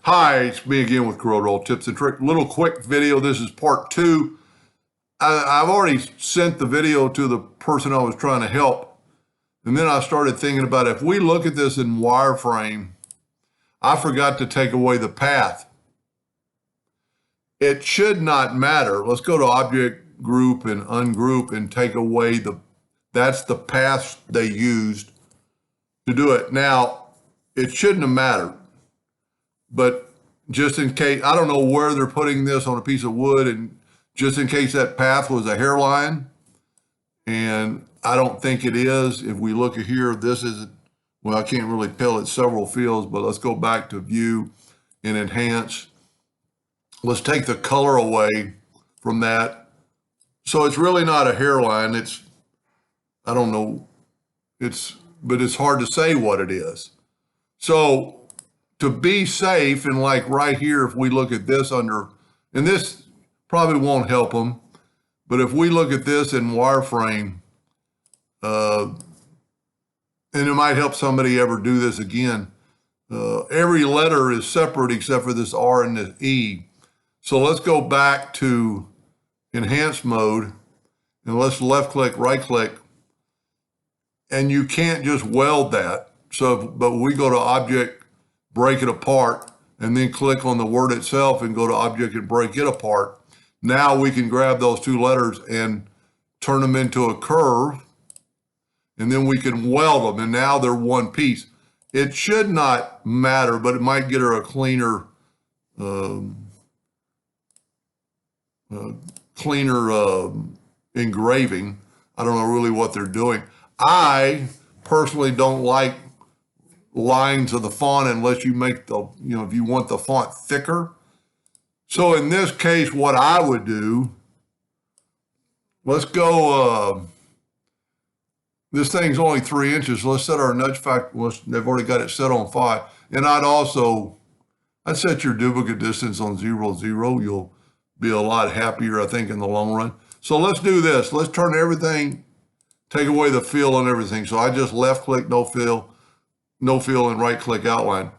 Hi, it's me again with CorelDraw tips and tricks. Little quick video. This is part 2. I've already sent the video to the person I was trying to help. And then I started thinking about if we look at this in wireframe, I forgot to take away the path. It should not matter. Let's go to object group and ungroup and take away that's the path they used to do it. Now, it shouldn't have mattered. But just in case, I don't know where they're putting this on a piece of wood, and just in case that path was a hairline, and I don't think it is. If we look at here, this is, well, I can't really tell, it's several fields, but let's go back to view and enhance. Let's take the color away from that. So it's really not a hairline. It's, I don't know, but it's hard to say what it is. So to be safe, and like right here, if we look at this under, and this probably won't help them, but if we look at this in wireframe, and it might help somebody ever do this again, every letter is separate except for this R and this E. So let's go back to enhance mode, and let's left click, right click, and you can't just weld that. So, but we go to object, break it apart, and then click on the word itself and go to object and break it apart. Now we can grab those two letters and turn them into a curve, and then we can weld them, and now they're one piece. It should not matter, but it might get her a cleaner, engraving. I don't know really what they're doing. I personally don't like lines of the font unless you make the, if you want the font thicker. So in this case, what I would do, let's go, this thing's only 3 inches. Let's set our nudge factor. They've already got it set on 5. And I'd set your duplicate distance on 0, 0. You'll be a lot happier, I think, in the long run. So let's do this. Let's turn everything, take away the fill and everything. So I just left click, no fill, and right click outline.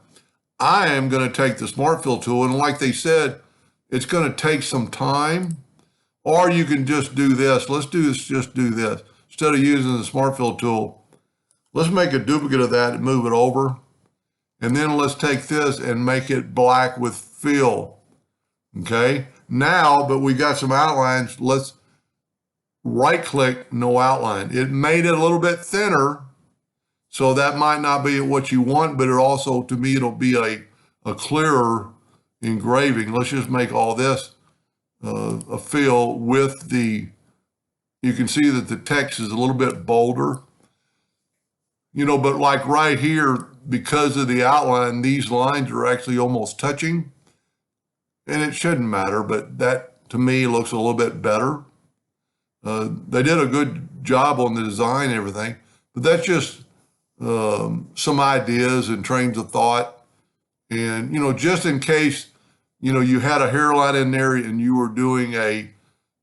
I am going to take the Smart Fill tool, and like they said, it's going to take some time, or you can just do this. Let's do this, just do this. Instead of using the Smart Fill tool, let's make a duplicate of that and move it over. And then let's take this and make it black with fill. Okay, now, but we got some outlines. Let's right click, no outline. It made it a little bit thinner, so that might not be what you want, but it also, to me, it'll be a clearer engraving. Let's just make all this a fill with the, you can see that the text is a little bit bolder, but like right here, because of the outline, these lines are actually almost touching, and it shouldn't matter, but that, to me, looks a little bit better. They did a good job on the design and everything, but that's just some ideas and trains of thought. And, just in case, you had a hairline in there and you were doing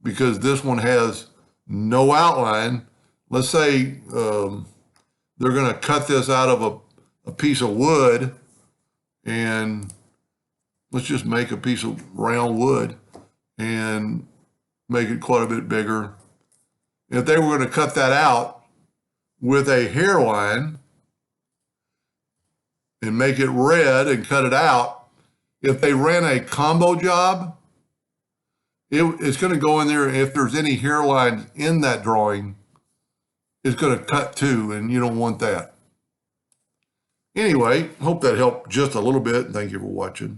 because this one has no outline, let's say they're going to cut this out of a piece of wood, and let's just make a piece of round wood and make it quite a bit bigger. If they were going to cut that out with a hairline and make it red and cut it out, if they ran a combo job, it's going to go in there. If there's any hairlines in that drawing, it's going to cut too, and you don't want that. Anyway, hope that helped just a little bit. Thank you for watching.